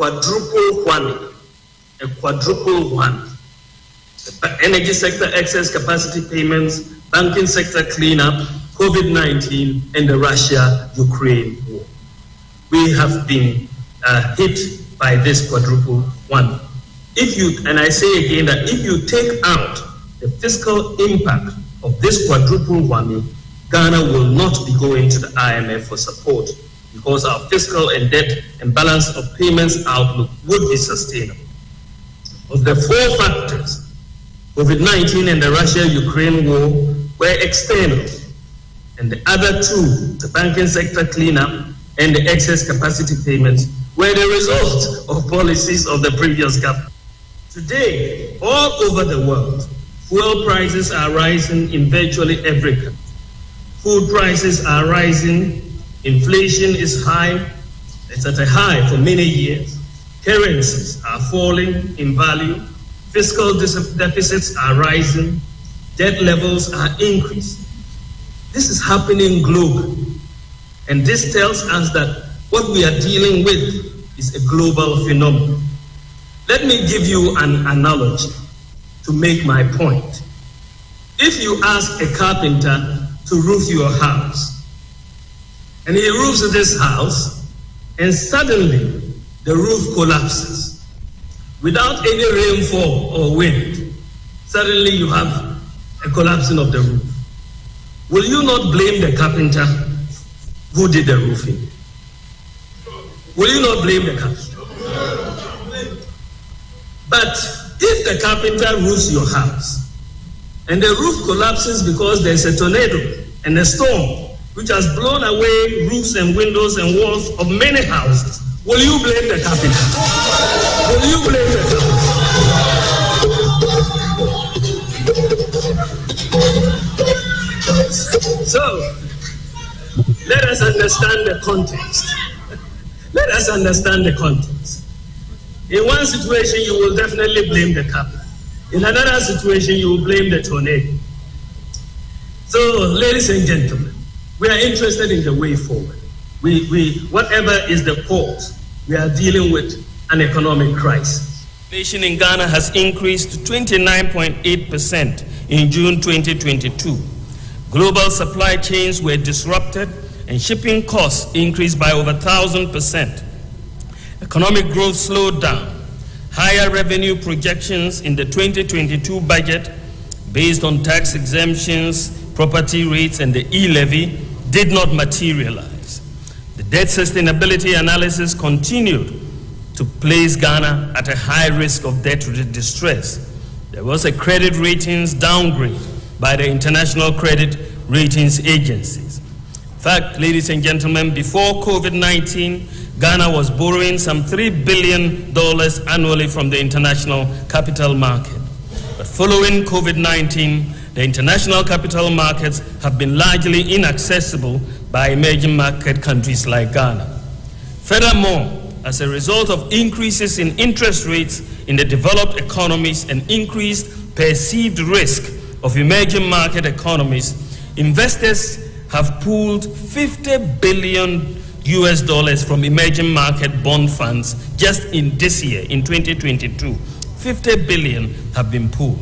quadruple whammy. A quadruple whammy. The energy sector excess capacity payments, banking sector cleanup, COVID-19, and the Russia-Ukraine war. We have been hit by this quadruple whammy. And I say again that if you take out the fiscal impact of this quadruple whammy, Ghana will not be going to the IMF for support because our fiscal and debt and balance of payments outlook would be sustainable. Of the four factors, COVID-19 and the Russia-Ukraine war were external, and the other two, the banking sector cleanup and the excess capacity payments, were the result of policies of the previous government. Today, all over the world, fuel prices are rising in virtually every country. Food prices are rising, inflation is high, it's at a high for many years. Currencies are falling in value, fiscal deficits are rising, debt levels are increasing. This is happening globally, and this tells us that what we are dealing with is a global phenomenon. Let me give you an analogy to make my point. If you ask a carpenter to roof your house, and he roofs this house, and suddenly the roof collapses, without any rainfall or wind, suddenly you have a collapsing of the roof. Will you not blame the carpenter who did the roofing? Will you not blame the carpenter? But if the carpenter roofs your house and the roof collapses because there's a tornado and a storm which has blown away roofs and windows and walls of many houses, will you blame the carpenter? Will you blame the carpenter? So, let us understand the context. Let us understand the context. In one situation, you will definitely blame the carpenter. In another situation, you will blame the tornado. So, ladies and gentlemen, we are interested in the way forward. Whatever is the cause, we are dealing with an economic crisis. Inflation in Ghana has increased to 29.8% in June 2022. Global supply chains were disrupted and shipping costs increased by over 1,000%. Economic growth slowed down. Higher revenue projections in the 2022 budget based on tax exemptions, property rates, and the e-levy did not materialize. The debt sustainability analysis continued to place Ghana at a high risk of debt distress. There was a credit ratings downgrade by the international credit ratings agencies. In fact, ladies and gentlemen, before COVID-19, Ghana was borrowing some $3 billion annually from the international capital market. But following COVID-19, the international capital markets have been largely inaccessible by emerging market countries like Ghana. Furthermore, as a result of increases in interest rates in the developed economies and increased perceived risk of emerging market economies, investors have pulled $50 billion from emerging market bond funds just in this year, in 2022. 50 billion have been pulled.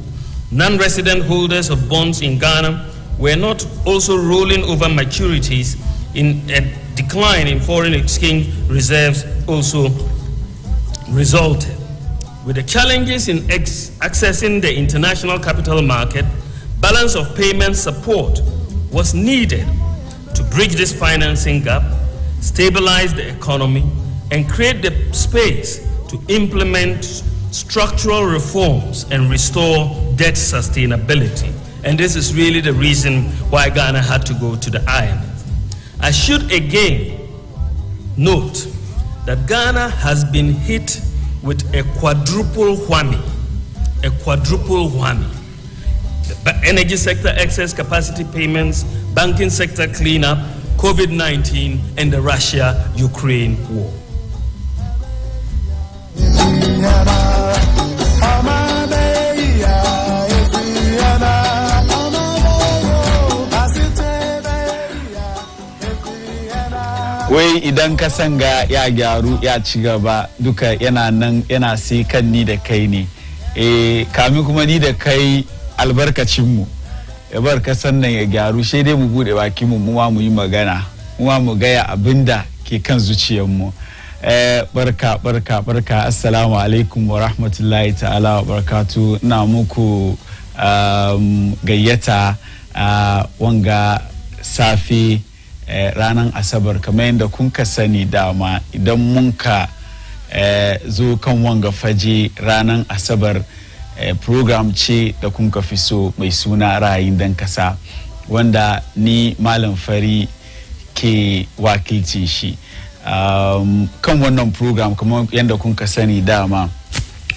Non-resident holders of bonds in Ghana were not also rolling over maturities. In a decline in foreign exchange reserves also resulted. With the challenges in accessing the international capital market, balance of payment support was needed to bridge this financing gap, stabilize the economy, and create the space to implement structural reforms and restore debt sustainability. And this is really the reason why Ghana had to go to the IMF. I should again note that Ghana has been hit with a quadruple whammy. A quadruple whammy. The energy sector excess capacity payments, banking sector cleanup, COVID-19, and the Russia-Ukraine war. wai idan kasan ga ya gyaru ya ci gaba duka yana nan yana sai kan ni da kai ne kamin kuma ni da kai albarkacin mu ya bar kasan nan ya gyaru sai dai mu bude baki mu mu yi magana mu gaya abinda ke kan zuciyar mu barka assalamu alaikum wa rahmatullahi ta'ala wa barakatuh ina muku gayyata wanga safi ranar asabar kamar yadda kun ka sani dama idan mun ka zo kan wanga faje ranar asabar program ce da kun ka fi so mai suna Raayin dan Kasa wanda ni Mallam Fary ke wakilci shi kan wannan program kamar yadda kun ka sani dama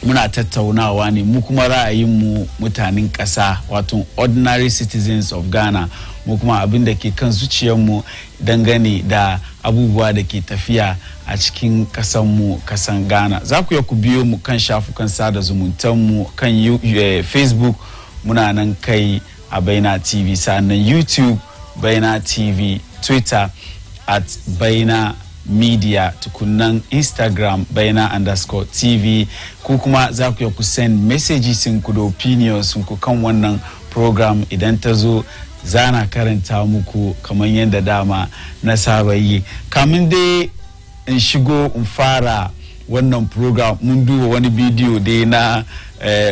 muna tattaunawa ne mu kuma ra'ayinmu mutanen ƙasa wato ordinary citizens of Ghana mu kuma abin da ke kan zuciyarmu dangane da abubuwa da ke tafiya a cikin ƙasanmu ƙasan Ghana za ku ku biyo mu kan shafukan sada zumuntanmu kan Facebook muna nan kai a Baina TV sannan YouTube Baina TV Twitter at Baina Media tukunan Instagram Baina_TV ku kuma za ku send messages ku da opinions ku kan wannan program idan ta zo zana karanta muku kamar yadda dama na saba yi kamin dai in shigo in fara wannan program mun duba wani bidiyo dai na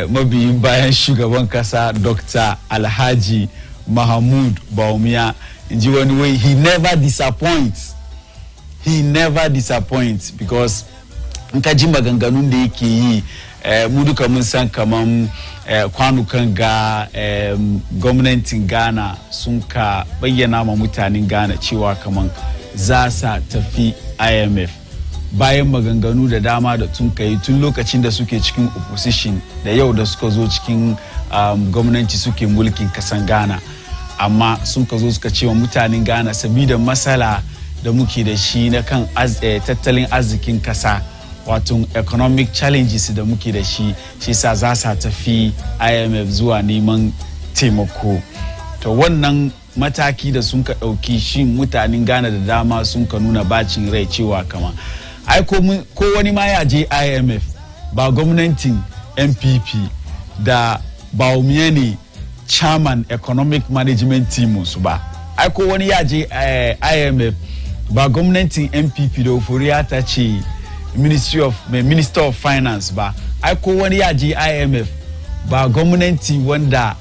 mabiyin bayan shugaban kasa Dr. Alhaji Mahmud Bawumia inji wani way he never disappoints because in ka ji maganganun da yake yi mu duka mun san kaman kwanukan ga gwamnatin Ghana sun ka bayyana ma mutanen Ghana cewa kaman za sa tafi IMF bayan maganganu da dama da tun kai tun lokacin da suke cikin opposition da yau da suka zo cikin gwamnati suke mulkin kasan Ghana amma sun ka zo suka ce wa mutanen Ghana sabida masala da muke da shi na kan tattalin arzikin kasa wato economic challenges da muke da shi sa za su tafi IMF zuwa neman taimako to wannan mataki da sun ka dauki shi mutanen Ghana da dama sun ka nuna bacin rai cewa kama ai ko wani ma ya je IMF ba gwamnatin NPP da Bawumia ne chairman economic management team su ba ai ko wani ya je IMF ba gwamnatin NPP da Oforiya ta ce Minister of Finance ba ai ko wani ya je IMF ba gwamnati wanda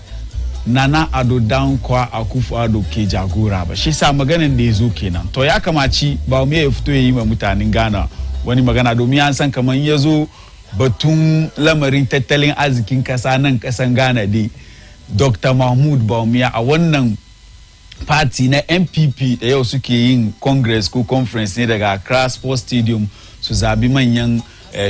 Nana Ado Dankwa Akufo-Addo ke jagora ba shi sa maganin da yazo kenan to ya kamaci ba mu ya fito yayi ma mutanen Ghana wani magana domin an san kaman yazo batun lamarin tattalin arzikin kasa nan kasan Ghana dai Dr. Mahmud Bawumia a wannan party na NPP da yau suke yin congress ko conference ne daga Accra Sports Stadium su zabi manyan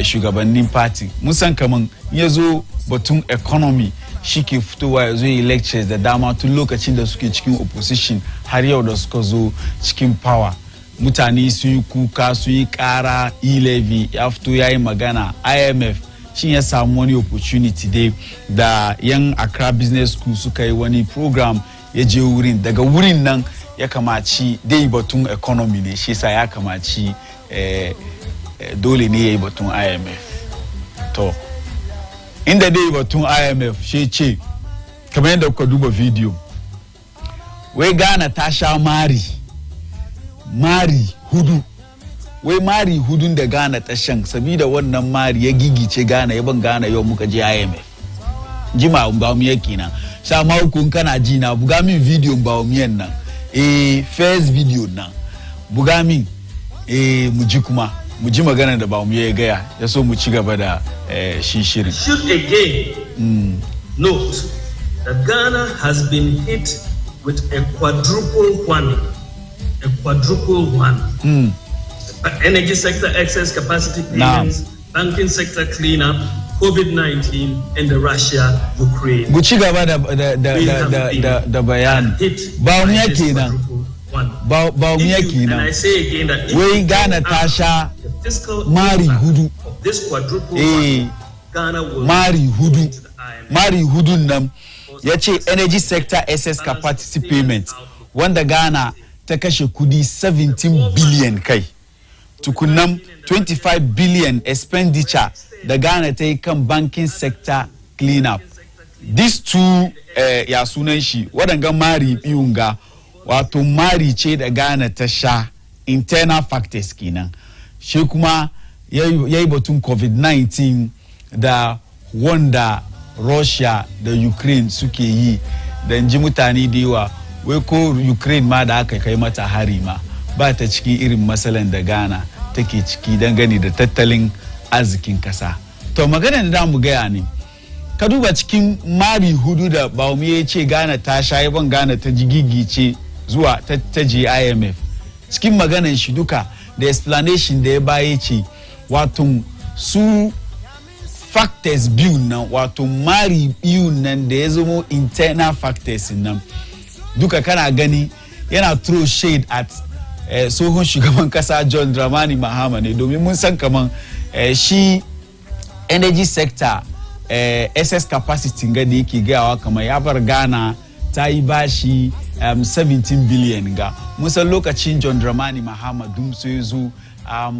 shugabannin party musan kaman yazo batun economy shike fitowa yazo yi lectures da dama tun lokacin da suke cikin opposition har yau da suka zo cikin power mutane su yi kuka su yi kara e-levy ya fito yayi magana IMF shin ya samu wani opportunity dai da yan Accra Business School suka yi wani program ya je wurin daga wurin nan ya kamaci dai batun economy ne shi sa ya kamaci dole ne yayi batun IMF to inda dai batun IMF shi ce kamar yadda kuka duba video wai Ghana ta sha mari hudu wai mari hudun da Ghana ta shan sabida wannan mari ya gigice Ghana ya ban Ghana yau muka je IMF jima Bawumia kenan sa ma hukun kana ji na buga min video Bawumia nan first video nan buga min mu ji kuma mu ji magana da Bawumia ya gaya ya so mu ci gaba da shi shirin should again note that Ghana has been hit with a quadruple whammy energy sector excess capacity payments banking sector cleanup COVID-19 and the Russia-Ukraine. Guci gaba da bayan. Bawumia kenan. Bawumia kenan. And I say again that wai Ghana ta sha mari hudu. This quadruple Ghana will mari hudun nan yace energy sector excess capacity payment wanda Ghana ta kashe kudi 17 billion kai tukunnan 25 billion expenditure da Ghana ta yi kan banking sector cleanup. These two ya sunan shi waɗanga mari biyun ga wato mari ce da Ghana ta sha internal factors kenan. Shi kuma yayi batun COVID-19 da wanda Russia da Ukraine suke yi da ji mutane da yawa wai ko Ukraine ma da aka kai mata hari ma ba ta cikin irin matsalan da Ghana take ciki dangane da tattalin arzikin kasa. To magana da mu gaya ne ka duba cikin mari hudu da Bawumia ya ce Ghana ta sha yaban Ghana ta jigigice zuwa ta je IMF. Cikin maganan shi duka da explanation da ya baye ce wato su factors biyu nan wato mari biyu nan da ya zama internal factors nan duka kana gani yana throw shade at tsohon shugaban kasa John Dramani Mahama ne domin mun san kaman shi energy sector excess capacity ga da yake gayawa kamar ya bar Ghana ta yi bashi 17 billion ga mun san lokacin John Dramani Mahama dumso ya zo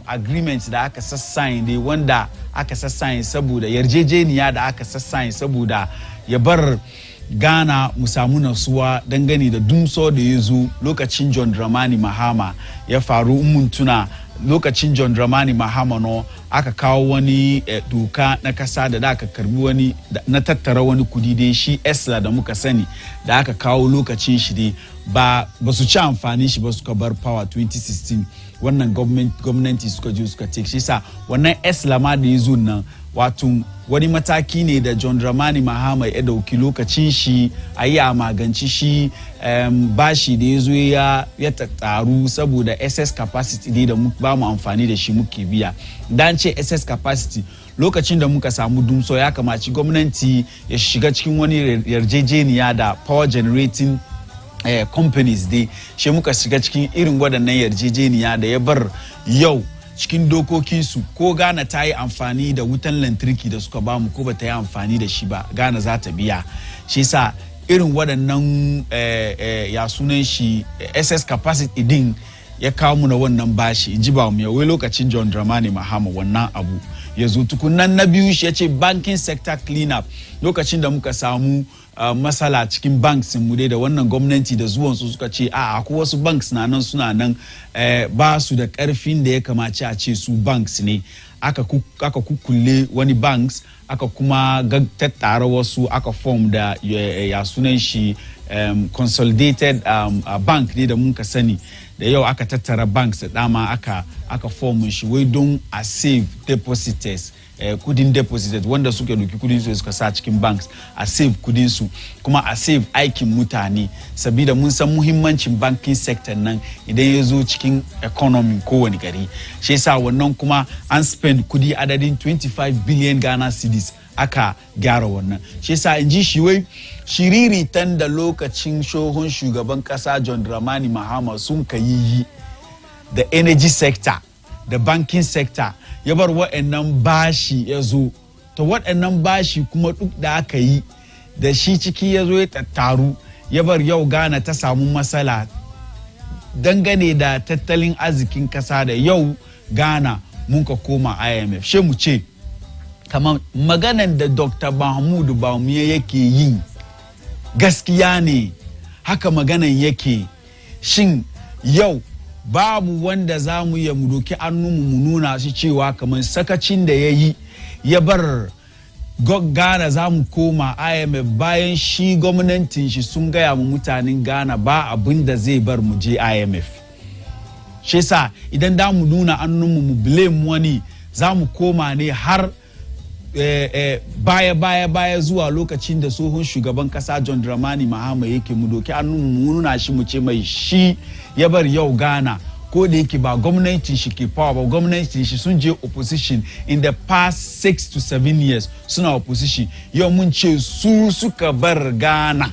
agreement da aka sassain dai wanda aka sassain saboda yarjejeniya da aka sassain saboda ya bar Ghana mu samu nasuwa dangane da dumso da ya zo lokacin John Dramani Mahama ya faru mun tuna lokacin John Dramani Mahama no aka kawo wani doka na kasa da aka karbi wani na tattara wani kudi dai shi esla da muka sani da aka kawo lokacin shi dai ba su ci amfani shi ba suka bar power 2016 wannan gwamnati suka je suka take shi sa wannan esla ma da yazo nan wato wani mataki ne da John Dramani Mahama ya dauki lokacin shi ayi a maganci shi bashi da yazo ya tattaru saboda SS capacity dai da ba mu amfani da shi muke biya dan ce SS capacity lokacin da muka samu dumso ya kamaci gwamnati ya shiga cikin wani yarjejeniya da power generating companies dai she muka shiga cikin irin waɗannan yarjejeniya da ya bar yau cikin dokokinsu ko Ghana ta yi amfani da wutan lantarki da suka bamu ko ba ta yi amfani da shi ba Ghana za ta biya shi sa irin waɗannan ya sunan shi SS capacity din ya kawo mu na wannan bashi ji ba mu wai lokacin John Dramani Mahama wannan abu ya zo tukunan na biyu shi ya ce banking sector cleanup lokacin da muka samu masala cikin banks mu dai da wannan gwamnati da zuwan su suka ce akwai wasu banks na nan suna nan ba su da karfin da ya kamace a ce su banks ne aka kukkulle wani banks aka kuma tattara wasu aka form da ya sunan shi consolidated bank ne da muka sani da yau aka tattara banks da dama aka form shi wai don a save depositors kudin deposited wanda suke doki kudin su suka sa cikin banks a save kudin su kuma a save aikin mutane saboda mun san muhimmancin banking sector nan idan ya zo cikin economy kowane gari shi yasa wannan kuma an spend kudi adadin 25 billion Ghana cedis aka gyara wannan shi yasa inji shi wai shiriritan da lokacin shohon shugaban kasa John Dramani Mahama sun kayi da energy sector da banking sector ya bar waɗannan bashi ya zo to waɗannan bashi kuma duk da aka yi da shi ciki ya zo ya tattaru ya bar yau Ghana ta samu matsala dangane da tattalin arzikin kasa da yau Ghana mun ka koma IMF she mu ce kamar maganan da Dr. Mahmudu Bawumia yake yi gaskiya ne haka maganan yake shin yau babu wanda za mu yi mu doki annunmu mu nuna shi cewa kamar sakacin da ya yi ya bar Ghana za mu koma IMF bayan shi gwamnatin shi sun gaya mu mutanen Ghana ba abin da zai bar mu je IMF shi sa idan da mu nuna annunmu mu blame wani za mu koma ne har baya zuwa lokacin da tsohon shugaban kasa John Dramani Mahama yake mu doki annunmu mu nuna shi mu ce mai shi ya bar yau Ghana ko da yake ba gwamnatin shi ke power ba gwamnatin shi sun je opposition in the past 6 to 7 years suna opposition yau mun ce su suka bar Ghana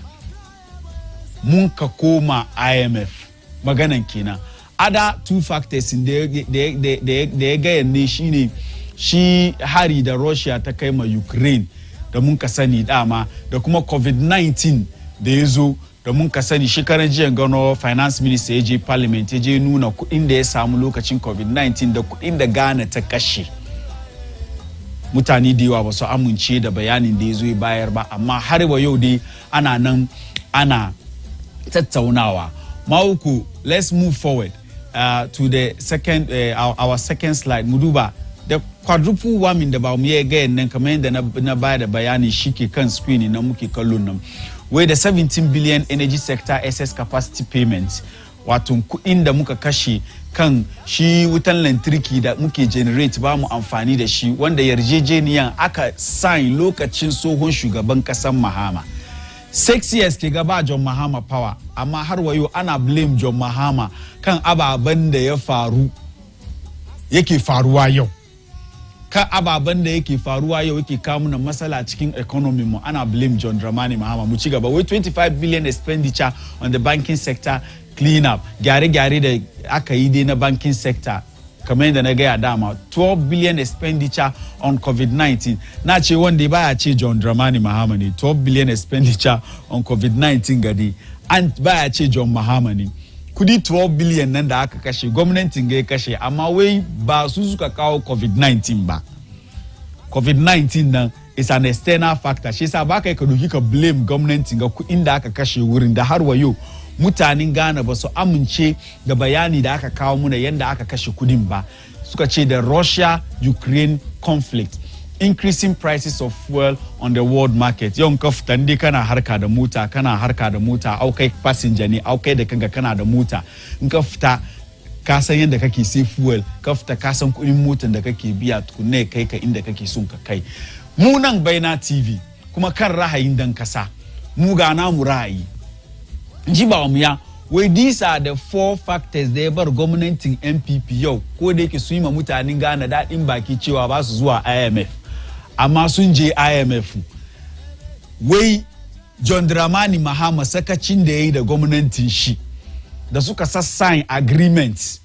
mun ka koma IMF maganan kenan other two factors da ya gaya ne shine shi hari da Russia ta kai ma Ukraine da mun ka sani dama da kuma COVID-19 da ya zo da mun ka sani shekaran jiya gano finance minister ya je parliament ya je nuna kuɗin da ya samu lokacin covid-19 da kuɗin da Ghana ta kashe. Mutane da yawa ba su amince da bayanin da ya zo bayar ba, amma har wa yau dai ana nan ana tattaunawa. Mauku, let's move forward to the second our second slide. Muduba, the quadruple warming da ba mu yi ga nan kamar yadda na ba da bayani shike kan screen na muke kallon nan. Where the 17 billion energy sector excess capacity payments, wato kuɗin da muka kashe kan shi wutan lantarki da muke generate ba mu amfani da shi, wanda yarjejeniyan aka sign lokacin tsohon shugaban kasan Mahama. 6 years ke gaba John Mahama power, amma har wayo ana blame John Mahama kan ababen da ya faru yake faruwa yau. Kan ababen da yake faruwa yau yake kawo mana matsala cikin economy mu, ana blame John Dramani Mahama. Mu ci gaba, with 25 billion expenditure on the banking sector clean up, gyare-gyare da aka yi dai na banking sector kamar yadda na gaya dama. 12 billion expenditure on COVID-19. Na ce wanda baya ce John Dramani Mahama ne. 12 billion expenditure on COVID-19 gadi, and baya ce John Mahama ne. Kudi 12 billion nan da aka kashe, gwamnatin ga ya kashe, amma wai ba su suka kawo COVID-19 ba. COVID-19 nan is an external factor. Shi yasa ba kai ka doki ka blame gwamnatin ga kudin da aka kashe wurin da har wayo mutanen Ghana ba su amince da bayani da aka kawo muna yanda aka kashe kudin ba. Suka ce the Russia-Ukraine conflict, increasing prices of fuel on the world market. Yau ka fita ndi kana harka da mota, au kai passenger ne, au kai da kanka kana da mota. In ka fita ka san yanda kake sai fuel, ka fita ka san kudin motar da kake biya tukunne kai ka inda kake son ka kai. Mu nan Baina TV kuma kan Raayin dan kasa. Mu ga namu ra'ayi. Ji ba mu ya, wai these are the 4 factors da ya bar gwamnatin NPP yau ko da yake su yi ma mutanen Ghana daɗin baki cewa ba su zuwa IMF, amma sun je IMF. Wai John Dramani Mahama sakacin da ya yi da gwamnatin shi da suka sign agreement,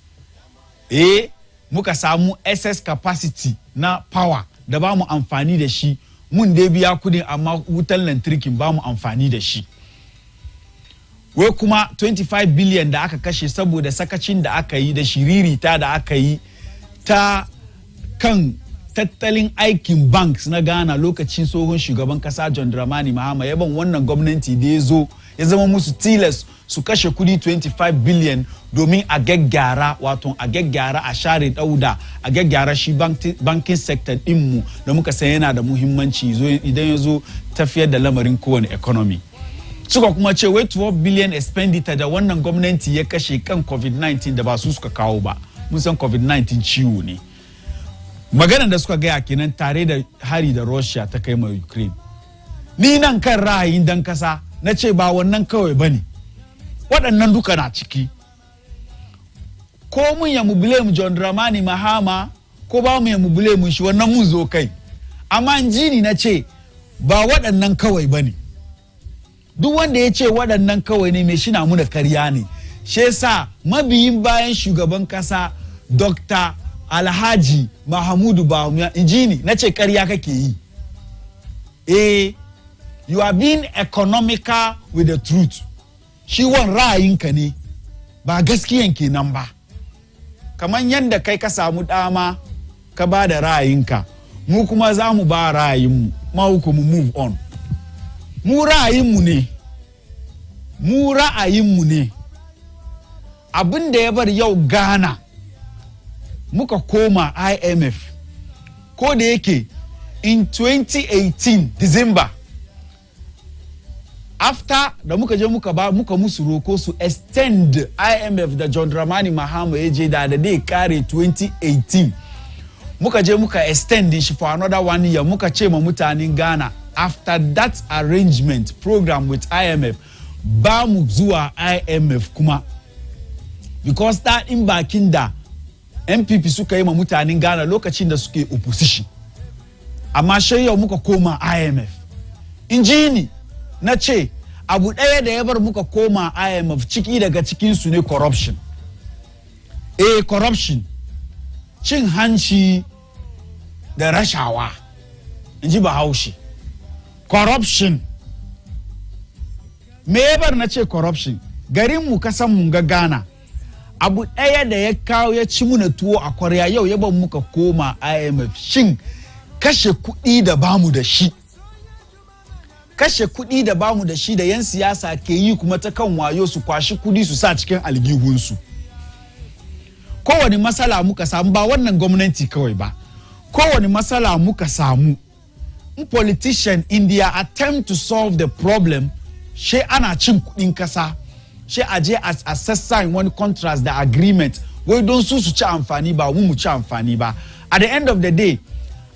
muka samu excess capacity na power da ba mu amfani da shi, mun dai biya kudin amma wutan lantarkin ba mu amfani da shi. Wai kuma 25 billion da aka kashe saboda sakacin da aka yi da shiririta da aka yi ta kan tattalin aikin banks na Ghana lokacin tsohon shugaban kasa John Dramani Mahama. Yaban wannan gwamnati da ya zo ya zama musu tilas su kashe kudi 25 billion domin a gaggyara, wato a gaggyara, a share dauda, a gaggyara shi banking sector dinmu da muka san yana da muhimmanci idan ya zo tafiyar da lamarin kowane economy. Suka kuma ce wai 12 billion expenditure da wannan gwamnati ya kashe kan COVID-19 da ba su suka kawo ba. Mun san COVID-19 ciwo ne. Maganar da suka gaya kenan tare da hari da Russia ta kai ma Ukraine. Ni nan kan Raayin dan kasa na ce ba wannan kawai bane. Waɗannan duka na ciki. Ko mun ya mu blame John Dramani Mahama ko ba mu ya mu blame shi, wannan mun zo kai. Amma jini na ce ba waɗannan kawai bane. Duk wanda ya ce waɗannan kawai ne mai shina muna karya ne. Shi yasa mabiyin bayan shugaban kasa Dr. Alhaji Mahamudu Bawumia injini na ce karya kake yi. You are being economical with the truth. Shi wan ra'ayinka ne, ba gaskiyan kenan ba. Kaman yanda kai ka samu dama ka ba da ra'ayinka, mu kuma za mu ba ra'ayinmu, ma mu move on. Mu ra'ayinmu ne. Abin da ya bar yau Ghana muka koma IMF, ko da yake in 2018 December, after da muka je muka musu roko su extend IMF da John Dramani Mahama ya je da dai kare 2018, muka je muka extend shi for another 1 year. Muka ce ma mutanen Ghana, after that arrangement program with IMF, ba mu zuwa IMF kuma, because that in bakin da MPP suka yi ma mutanen Ghana lokacin da suke opposition. Amma shi yau muka koma IMF. Injini na ce abu ɗaya da ya bar muka koma IMF ciki daga cikinsu ne corruption. Corruption, cin hanci da rashawa, in ji Bahaushe. Corruption, me yabar na ce corruption garin mu kasan mun ga Ghana abu ɗaya da ya kawo ya ci muna tuwo a kwarya yau ya ban muka koma IMF shin kashe kuɗi da bamu da shi kashe kuɗi da bamu da shi da yan siyasa ke yi kuma ta kan wayo su kwashi kuɗi su sa cikin aljihunsu kowane matsala muka samu ba wannan gwamnati kawai ba kowane matsala muka samu politician in their attempt to solve the problem she ana cin kuɗin kasa she aje a sign wani contract da agreement wai don su ci amfani ba mu ci amfani ba at the end of the day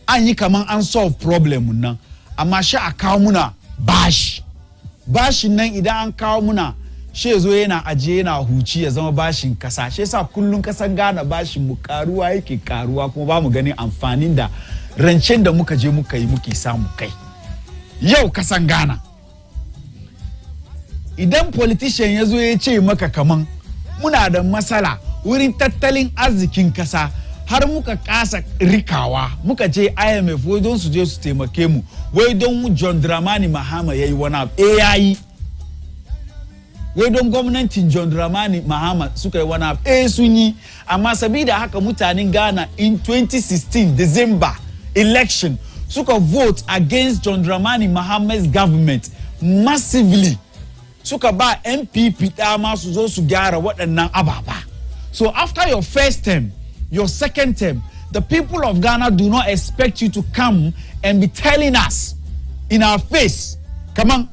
an yi kaman an solve problem nan amma she a kawo muna bashin nan idan an kawo muna she zo yana aje yana huci ya zama bashin kasa she yasa kullun kasan Ghana bashin mu karuwa yake karuwa kuma ba mu ganin amfanin da rancen da muka je muka yi muke samu kai yau kasan Ghana idan politician ya zo ya ce maka kaman muna da matsala wurin tattalin arzikin kasa har muka kasa rikawa muka je IMF wai don su je su taimake mu wai don John Dramani Mahama yayi wani abu yayi wai don gwamnatin John Dramani Mahama suka yi wani abu sun yi amma sabida haka mutanen Ghana in 2016 December election suka vote against John Dramani Mahama's government massively suka ba MPP dama su zo su gyara waɗannan ababa so after your first term your second term the people of Ghana do not expect you to come and be telling us in our face kaman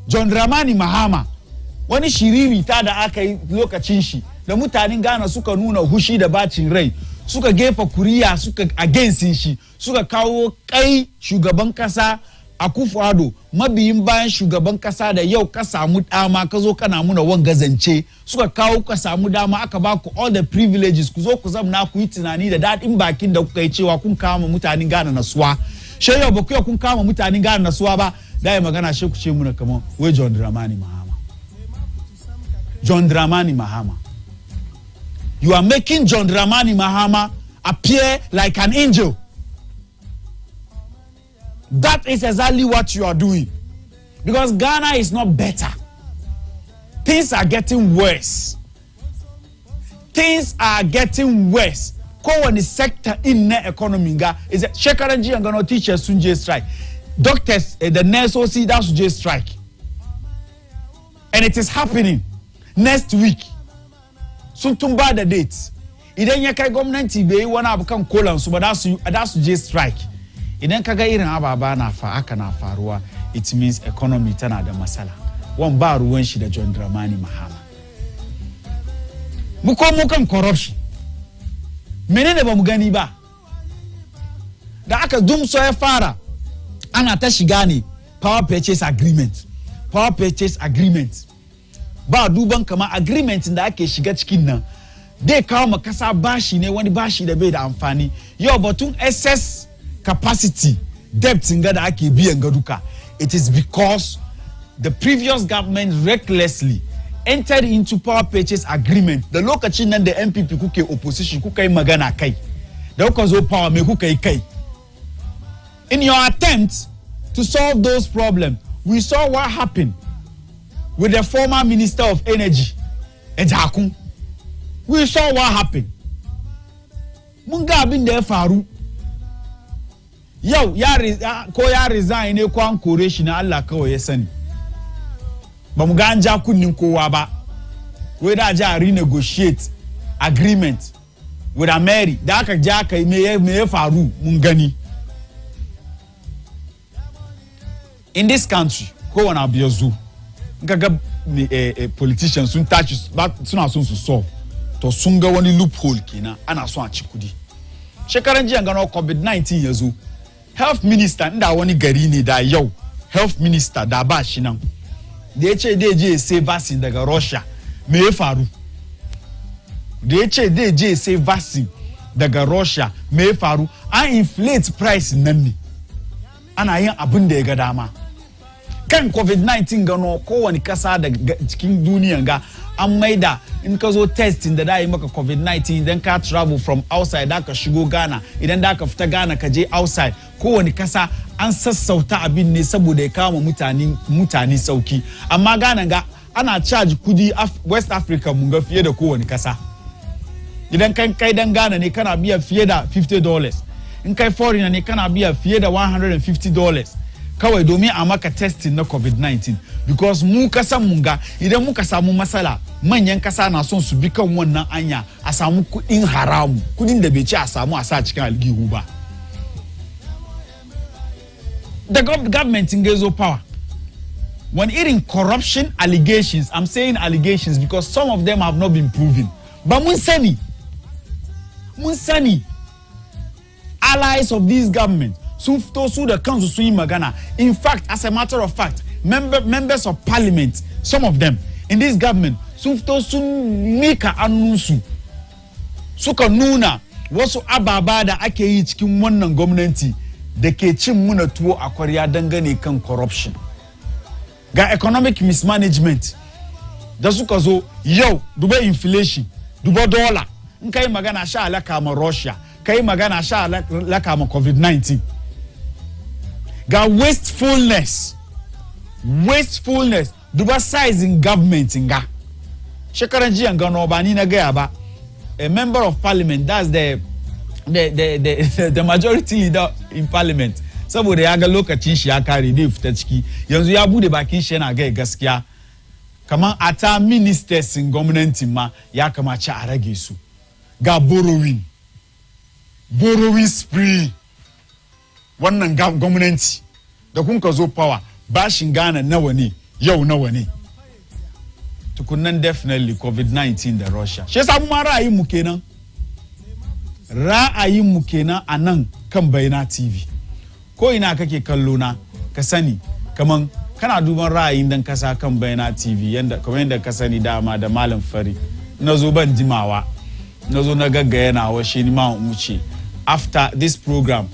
John Dramani Mahama wani shiriri ta da aka yi lokacin shi da mutanen Ghana suka nuna hushi da bacin rai suka gefa kuriya suka against shi suka kawo kai shugaban kasa Akufo-Addo mabiyin bayan shugaban kasa da yau ka samu dama ka zo kana muna wanga zance suka kawo ka samu dama aka ba ku all the privileges ku zo ku zamna ku yi tunani da dadin bakin da kuka yi cewa kun kama mutanen Ghana nasuwa she yau ba ku kun kama mutanen Ghana nasuwa ba dai magana she ku ce muna kaman wai John Dramani Mahama you are making John Dramani Mahama appear like an angel. That is exactly what you are doing. Because Ghana is not better. Things are getting worse. Things are getting worse. Kowane sector in the economy is a shekaranji and gonna teachers soon just strike. Doctors, the nurses see that just strike. And it is happening next week. Soon tumba the dates. Idan ya kai gwamnati bai wani abu kan kolan su ba da su je strike. Idan kaga irin ababa na aka na faruwa it means economy tana da matsala wan ba ruwan shi da John Dramani Mahama mu komo kan corruption menene ba mu gani ba da aka dumso ya fara ana ta shiga ne power purchase agreement ba duban kama agreement da ake shiga cikin nan dai kawo makasa bashi ne wani bashi da bai da amfani yau batun excess capacity debt in Ghana ake biyan gaduka it is because the previous government recklessly entered into power purchase agreement the lokacin nan da MPP kuke opposition kuka yi magana kai da kuka zo power me kuka yi kai in your attempt to solve those problems we saw what happened with the former Minister of Energy Ejakun we saw what happened mun ga abin da ya faru yau ya resign ne ko an kore shi na Allah kawai ya sani ba mu ga an ja kunnin kowa ba wai da ja renegotiate agreement with America da aka ja kai me ya faru mun gani in this country ko wani abu ya zo kaga politicians sun tashi suna son su solve to sun ga wani loophole kenan ana son a ci kudi shekaran jiya gano COVID-19 ya zo health minister inda wani gari ne da yau health minister da ba shi nan da ya ce dai je sai vaccine daga Russia me ya faru da ya ce dai je sai vaccine daga Russia me ya faru an inflate price nan ne ana yin abin da ya ga dama kan COVID-19 gano kowani kasa da cikin duniyan ga an maida in ka zo testing da da yi maka COVID-19 idan ka travel from outside da ka shigo Ghana idan da ka fita Ghana ka je outside kowani kasa an sassauta abin ne saboda ya kama mutane sauki amma Ghana ga ana charge kudi West Africa mun ga fiye da kowane kasa idan kai dan Ghana ne kana biya fiye da $50 in kai foreigner ne kana biya fiye da $150 kawai domin a maka testing na COVID-19 because mu kasan mun ga idan muka samu matsala manyan kasa na son su bi kan wannan anya a samu kudin haramu kudin da bai ci a samu a sa cikin algihu ba. The government in Gezo power. When eating corruption allegations, I'm saying allegations because some of them have not been proven. But Munsani, allies of this government, those who the council swing Magana. In fact, as a matter of fact, members of parliament, some of them in this government, those who make a anusu, suka nuna wasu ababa da ake yi cikin wannan gwamnati da ke cin muna tuwo a kwarya dangane kan corruption ga economic mismanagement da suka zo yau duba inflation duba dollar in kai magana sha alaka ma Russia kai magana sha alaka ma COVID-19 ga wastefulness duba size in government nga shekaran jiyan ga no ba ni na gaya ba a member of parliament, that's the majority leader in parliament. Saboda ya ga lokacin shi ya kare da fita ciki yanzu ya bude bakin shi yana ga gaskiya kaman ata ministers in gwamnati ma ya kamace a rage su ga borrowing spree wannan gwamnati da kun ka zo power bashin Ghana nawa ne yau nawa ne tukunnan definitely COVID-19 da Russia. Shi yasa mu ma ra'ayin mu kenan anan kan Bayna TV. Ko ina kake kallo na ka sani kaman kana duban ra'ayin dan kasa kan Bayna TV kamar yanda ka sani dama da Mallam Fary. Nazo ban jimawa. Nazo na gaggaya na washe ni ma wuce. After this program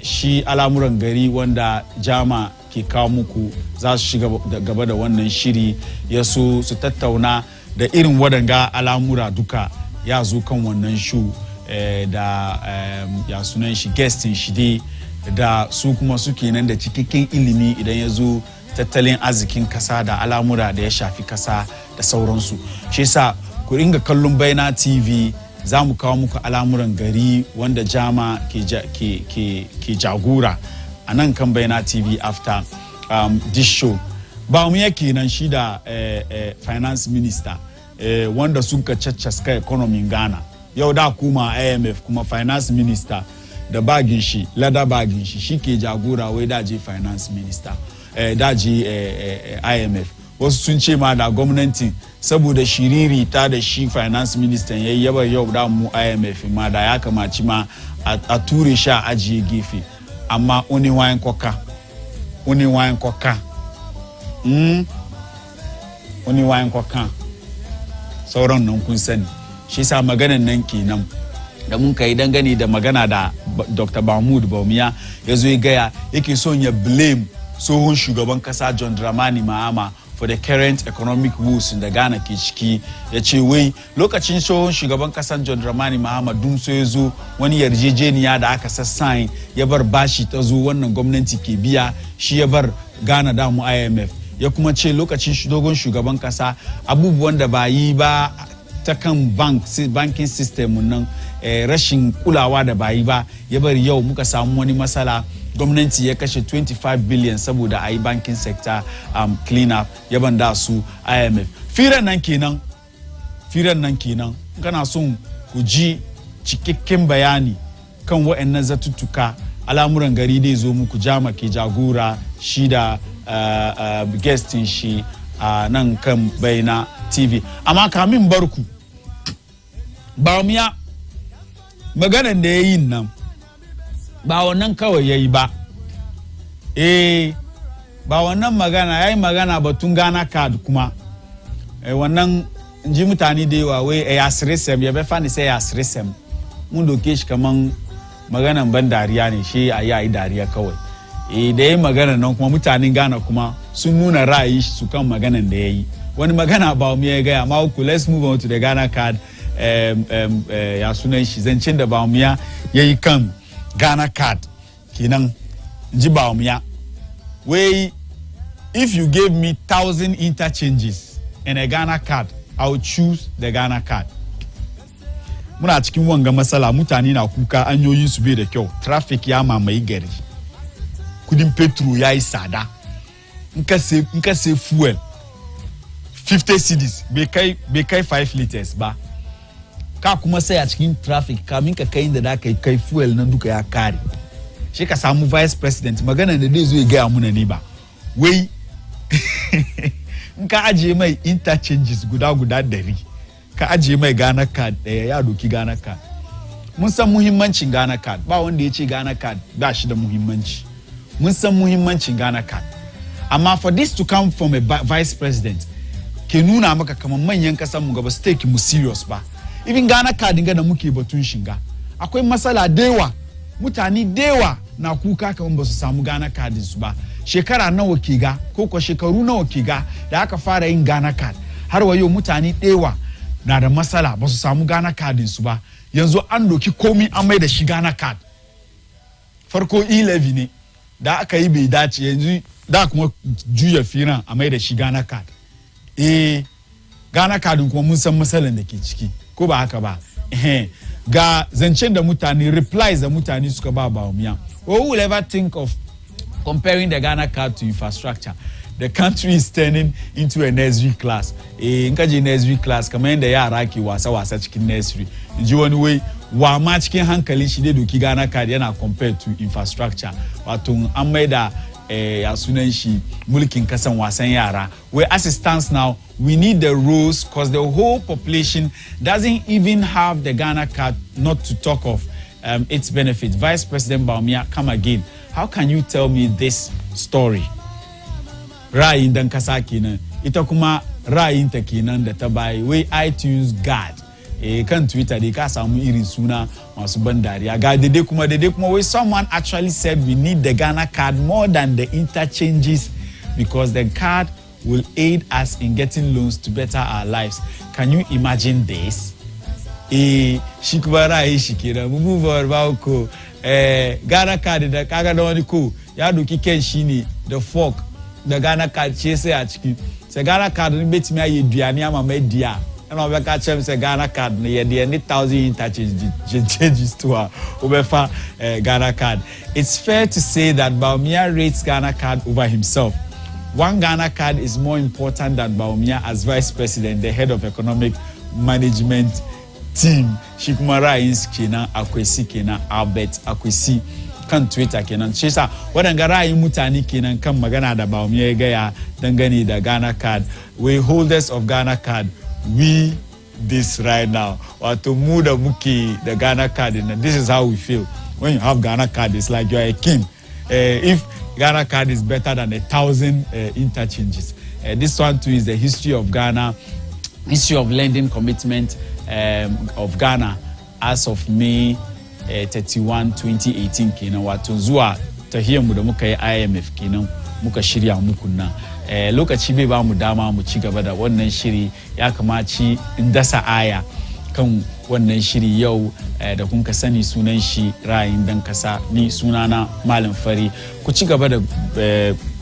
shi al'amuran gari wanda jama ke kawo muku za su shiga gaba da wannan shiri ya so su tattauna da irin wadanga al'amura duka ya zo kan wannan show da ya sunan shi guestin shi dai da su kuma suke nan da cikakken ilimi idan ya zo tattalin arzikin kasa da al'amura da ya shafi kasa da sauransu shi yasa ku ringa kallon Bayna TV za mu kawo muku al'amuran gari wanda jama ke jagora a nan kan Bayna TV after this show ba mu yake nan shi da finance minister wanda sun ka caccaska economy Ghana yau da kuma IMF kuma finance minister da bagin shi lada bagin shi ke jagora wai daji finance minister daji IMF wasu sun ce ma da gwamnati saboda shiriri ta da shi finance minister yayi yaba yau da mu IMF ma da ya kamaci ma a ture sha ajiye gefe amma oni wayan koka oni wayan koka sauran nan kun sani shi sa maganan nan kenan da mun kai dangane da magana da Dr. Mahmoud Bawumia yazo ya gaya yake son ya blame tsohon shugaban kasa John Dramani Mahama for the current economic woes in the Ghana ke ciki ya ce wai lokacin tsohon shugaban kasan John Dramani Mahama dun so ya zo wani yarjejeniya da aka sassain ya bar bashi ta zo wannan gwamnati ke biya shi ya bar Ghana da mu IMF ya kuma ce lokacin dogon shugaban kasa abubuwan da ba yi ba ta kan banking system nan rashin kulawa da ba yi ba ya bar yau muka samu wani matsala gwamnati ya kashe 25 billion saboda a yi banking sector clean up ya banda su IMF firan nan kenan kana son ku ji cikakken bayani kan waɗannan zatuttuka al'amuran gari dai zo muku jama ke jagora shi da guestin shi nan kan Bayna TV amma kamin barku Bawumia maganan da yayin nan ba wannan kawai yayi ba ba wannan magana yayi magana batun Ghana card kuma wannan inji mutane da yawa wai ya siresem ya befa ni sai ya siresem mun doke shi kaman maganan ban dariya ne shi ayi dariya kawai da yayi magana nan kuma mutanen Ghana kuma sun nuna ra'ayi su kan maganan da yayi wani magana Bawumia ya ga amma ku let's move on to the Ghana card ya sunan shi zancin da Bawumia yayi kan Ghana card kenan Jibaumia. Way, if you gave me 1,000 interchanges and a Ghana card, I would choose the Ghana card. Muna cikin wanga masala mutane na kuka anyoyin su bai da kyau, traffic ya mamaye gari. Kudin petrol ya yi sada. Nka se fuel 50 cedis bai kai 5 liters ba. Ka kuma sai a cikin traffic kamin ka kai inda da kai fuel nan duka ya kare. Shi ka samu vice president magana da dai zo ya ga mu ne ba. Wai nka aje mai interchanges guda 100. Ka aje mai Ghana card ya doki Ghana card. Mun san muhimmancin Ghana card. Ba wanda ya ce Ghana card ba shi da muhimmanci. Mun san muhimmancin Ghana card. Amma for this to come from a vice president, ke nuna maka kaman manyan kasan mu gaba stake mu serious ba. Even Ghana card dinga da muke batun shinga. Akwai masala dewa, mutane dewa na kuka kaman ba su samu Ghana card su ba. Shekara nawa ke ga ko shekaru nawa ke ga da aka fara yin Ghana card. Har wayo mutane dewa na da masala ba su samu Ghana card su ba. Yanzu an doki komi an mai da shi Ghana card. Farko E11 ne da aka yi bai dace yanzu da kuma juya firan a mai da shi Ghana card. Ghana card kuma mun san masalan da ke ciki ko ba haka ba. Ga zancen da mutane replies da mutane suka ba Bawumia. Who will ever think of comparing the Ghana card to infrastructure? The country is turning into a nursery class. In kaji nursery class, kamar yadda yara ke wasa cikin nursery. Ji wani wai wa ma cikin hankali shi dai doki Ghana card yana compared to infrastructure. Wato an mai da ya sunan shi mulkin kasan wasan yara. Where as it stands now, we need the rules because the whole population doesn't even have the Ghana card, not to talk of its benefits. Vice President Bawumia, come again. How can you tell me this story? Raayin dan Kasa kenan, ita kuma Raayin ta kenan da ta bayi wai iTunes guard. Kan Twitter dai ka samu irin suna masu ban dariya. Ga dede kuma wai someone actually said we need the Ghana card more than the interchanges because the card will aid us in getting loans to better our lives. Can you imagine this? Shi kuma Raayin shi kenan, mu move on ba ko Ghana card da kaga da wani ko ya doki ken shi ne the fork da Ghana card ce sai a ciki. Sai Ghana card ni betimi ayi duane ama mai dia. And we catch them say Ghana card near the 1,000 interchanges to her Ubefa Ghana card. It's fair to say that Bawumia rates Ghana card over himself. One Ghana card is more important than Bawumia as vice president, the head of economic management team. Shikuma Raayin's kenan Akwesi kenan Albert Akwesi kan Twitter kenan. Shi sa wadanga Raayin mutane kenan kan magana da Bawumia ya gaya dangane da Ghana card. We holders of Ghana card, we this right now. Wato mu da muke the Ghana card, and this is how we feel. When you have Ghana card, it's like you're a king. If Ghana card is better than 1,000 interchanges. This one too is the history of Ghana, history of lending commitment of Ghana as of May 31, 2018 kenan. Wato zuwa tahiyar mu da muka yi IMF kenan muka shirya muku nan. Lokaci bai ba mu dama mu ci gaba da wannan shiri, ya kamaci in dasa aya kan wannan shiri yau da kun ka sani sunan shi Raayin dan Kasa, ni sunana Mallam Fary. Ku ci gaba da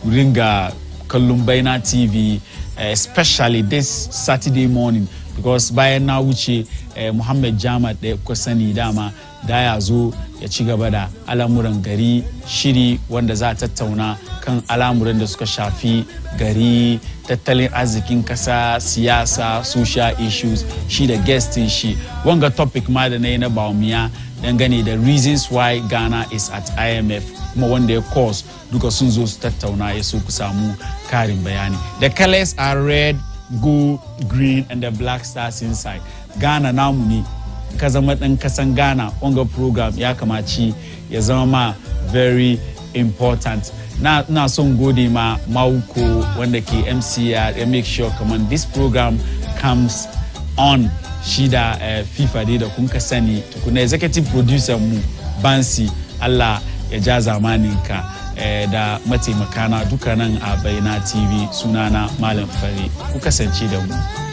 ringa kallon Baina TV, especially this Saturday morning, because bayan na wuce Muhammad Jama da ku sani dama da ya zo ya ci gaba da al'amuran gari, shiri wanda za a tattauna kan al'amuran da suka shafi gari, tattalin arzikin kasa, siyasa, social issues, shi da guestin shi. Wanga topic ma da na yi na Bawumia dangane da reasons why Ghana is at IMF, kuma wanda ya cause duka sun zo su tattauna ya so ku samu karin bayani. The colors are red, gold, green and the black stars inside. Ghana namu ne. Ka zama ɗan kasan Ghana, wanga program ya kamaci ya zama ma very important. Na son gode ma Mauko wanda ke MCR ya make sure kaman this program comes on. Shi da FIFA dai da kun ka sani, tukuna executive producer mu Bansi, Allah ya ja zamaninka, da mataimakana duka nan a Baina TV, sunana Mallam Fary. Ku kasance da mu.